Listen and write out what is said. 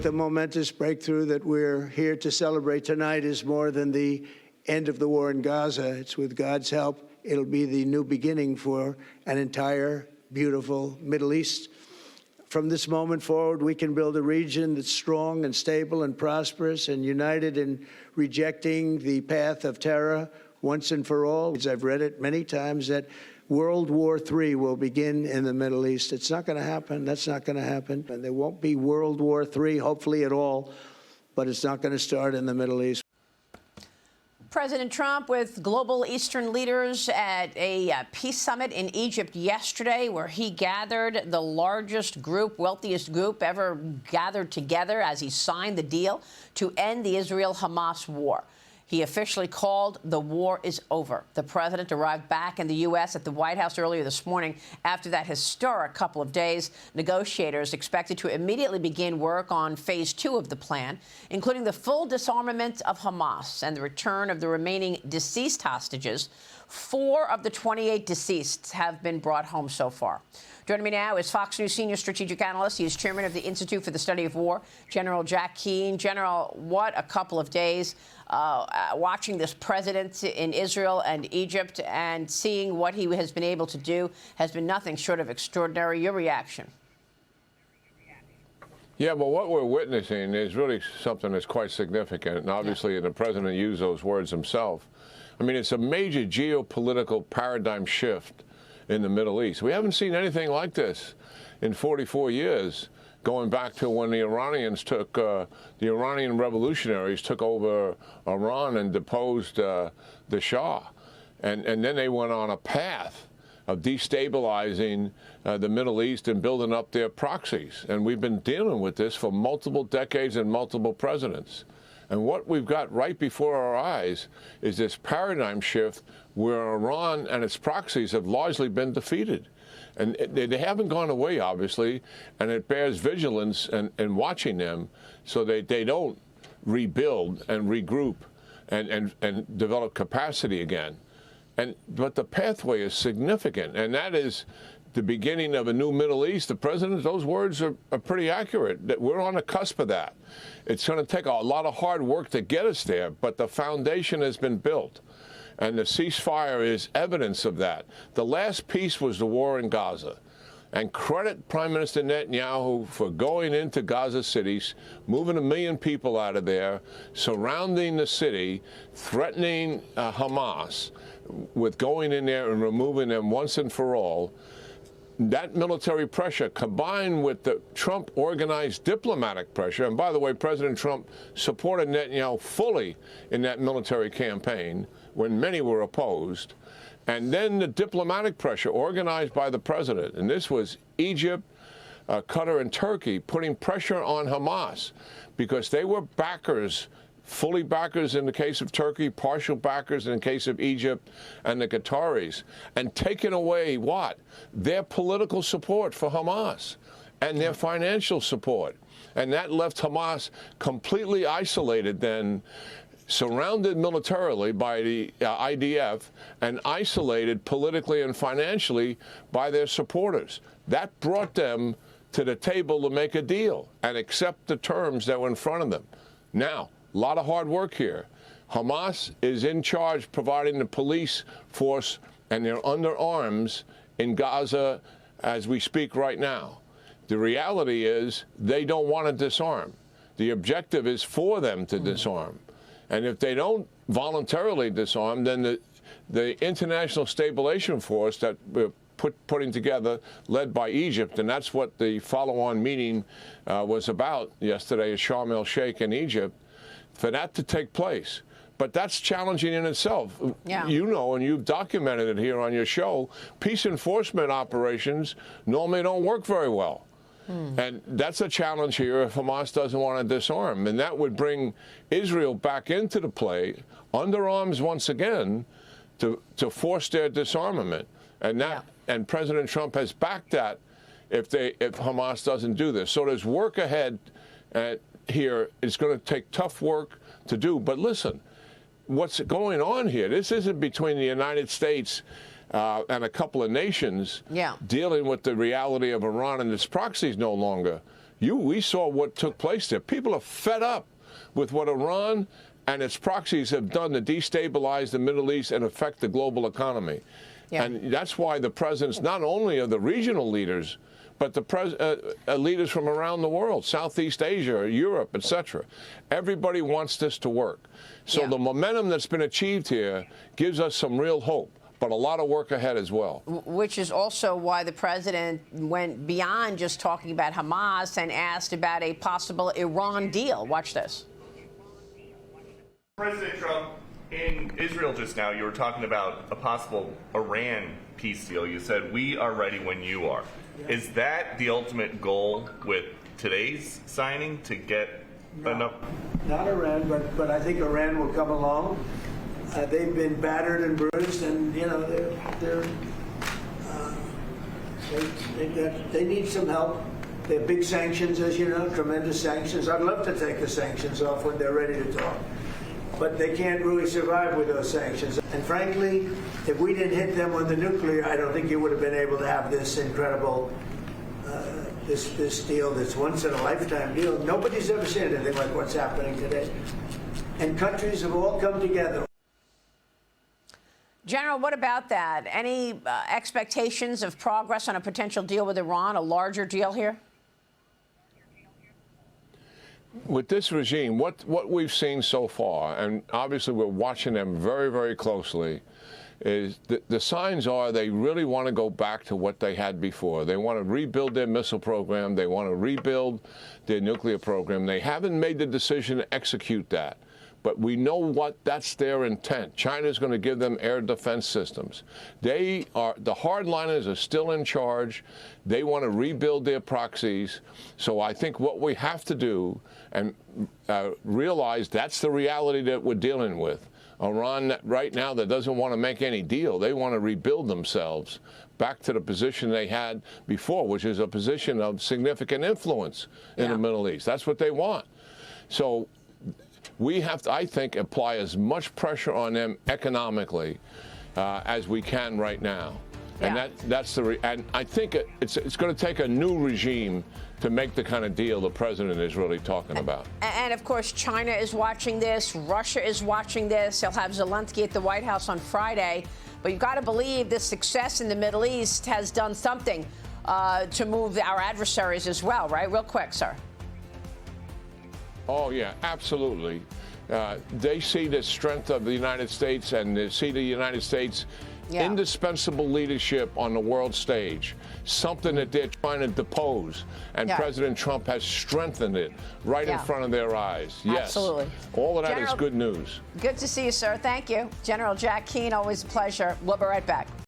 the momentous breakthrough that we're here to celebrate tonight is more than the end of the war in Gaza. It's with God's help, it'll be the new beginning for an entire beautiful Middle East. From this moment forward, we can build a region that's strong and stable and prosperous and united in rejecting the path of terror once and for all. I've read it many times that World War III will begin in the Middle East. It's not going to happen. That's not going to happen. And there won't be World War III, hopefully at all, but it's not going to start in the Middle East. President Trump with global Eastern leaders at a peace summit in Egypt yesterday, where he gathered the largest group, wealthiest group ever gathered together as he signed the deal to end the Israel-Hamas war. He officially called the war is over. The president arrived back in the U.S. at the White House earlier this morning after that historic couple of days. Negotiators expected to immediately begin work on phase 2 of the plan, including the full disarmament of Hamas and the return of the remaining deceased hostages. 4 of the 28 deceased have been brought home so far. Joining me now is Fox News senior strategic analyst. He is chairman of the Institute for the Study of War, General Jack Keane. General, what a couple of days watching this president in Israel and Egypt and seeing what he has been able to do has been nothing short of extraordinary. Your reaction? Yeah, well, what we're witnessing is really something that's quite significant. And obviously, the president used those words himself. I mean, it's a major geopolitical paradigm shift in the Middle East. We haven't seen anything like this in 44 years, going back to when the Iranians took, the Iranian revolutionaries took over Iran and deposed the Shah. And then they went on a path of destabilizing the Middle East and building up their proxies. And we've been dealing with this for multiple decades and multiple presidents. And what we've got right before our eyes is this paradigm shift where Iran and its proxies have largely been defeated. And they haven't gone away, obviously, and it bears vigilance and watching them so they don't rebuild and regroup and develop capacity again. But the pathway is significant, and that is the beginning of a new Middle East. The president, those words are pretty accurate. That we're on the cusp of that. It's going to take a lot of hard work to get us there, but the foundation has been built, and the ceasefire is evidence of that. The last piece was the war in Gaza. And credit Prime Minister Netanyahu for going into Gaza cities, moving 1 million people out of there, surrounding the city, threatening Hamas with going in there and removing them once and for all. That military pressure combined with the Trump organized diplomatic pressure, and by the way, President Trump supported Netanyahu fully in that military campaign when many were opposed, and then the diplomatic pressure organized by the president, and this was Egypt, Qatar, and Turkey putting pressure on Hamas because they were backers, fully backers in the case of Turkey, partial backers in the case of Egypt and the Qataris, and taking away what? Their political support for Hamas and their financial support. And that left Hamas completely isolated then, surrounded militarily by the IDF and isolated politically and financially by their supporters. That brought them to the table to make a deal and accept the terms that were in front of them. Now, a lot of hard work here. Hamas is in charge providing the police force, and they're under arms in Gaza as we speak right now. The reality is they don't want to disarm. The objective is for them to disarm. And if they don't voluntarily disarm, then the International Stabilization Force that we're putting together, led by Egypt, and that's what the follow-on meeting was about yesterday at Sharm el-Sheikh in Egypt, for that to take place. But that's challenging in itself. Yeah. You know, and you've documented it here on your show, peace enforcement operations normally don't work very well. And that's a challenge here if Hamas doesn't want to disarm. And that would bring Israel back into the play, under arms once again, to force their disarmament. And that, and President Trump has backed that if Hamas doesn't do this. So there's work ahead here. It's going to take tough work to do. But listen, what's going on here, this isn't between the United States and a couple of nations dealing with the reality of Iran and its proxies no longer. We saw what took place there. People are fed up with what Iran and its proxies have done to destabilize the Middle East and affect the global economy. Yeah. And that's why the presidents, not only are the regional leaders, but the leaders from around the world, Southeast Asia, Europe, etc. Everybody wants this to work. So the momentum that's been achieved here gives us some real hope, but a lot of work ahead as well. Which is also why the president went beyond just talking about Hamas and asked about a possible Iran deal. Watch this. President Trump, in Israel just now, you were talking about a possible Iran peace deal. You said, we are ready when you are. Is that the ultimate goal with today's signing, to get enough? Not Iran, but I think Iran will come along. They've been battered and bruised, and you know they need some help. They have big sanctions, as you know, tremendous sanctions. I'd love to take the sanctions off when they're ready to talk, but they can't really survive with those sanctions. And frankly, if we didn't hit them with the nuclear, I don't think you would have been able to have this incredible, this deal, this once-in-a-lifetime deal. Nobody's ever seen anything like what's happening today. And countries have all come together. General, what about that? Any expectations of progress on a potential deal with Iran, a larger deal here? With this regime, what we've seen so far, and obviously we're watching them very, very closely, is the signs are they really want to go back to what they had before. They want to rebuild their missile program. They want to rebuild their nuclear program. They haven't made the decision to execute that. But we know that's their intent. China's going to give them air defense systems. The hardliners are still in charge. They want to rebuild their proxies. So I think what we have to do and realize that's the reality that we're dealing with. Iran right now that doesn't want to make any deal. They want to rebuild themselves back to the position they had before, which is a position of significant influence in the Middle East. That's what they want. So we have to, I think, apply as much pressure on them economically as we can right now. And that's and I think it's going to take a new regime to make the kind of deal the president is really talking about. And of course, China is watching this. Russia is watching this. He'll have Zelensky at the White House on Friday. But you've got to believe this success in the Middle East has done something to move our adversaries as well, right? Real quick, sir. Oh, yeah, absolutely. They see the strength of the United States, and they see the United States indispensable leadership on the world stage, something that they're trying to depose. And President Trump has strengthened it right in front of their eyes. Yes. Absolutely. All of that is good news. Good to see you, sir. Thank you. General Jack Keane, always a pleasure. We'll be right back.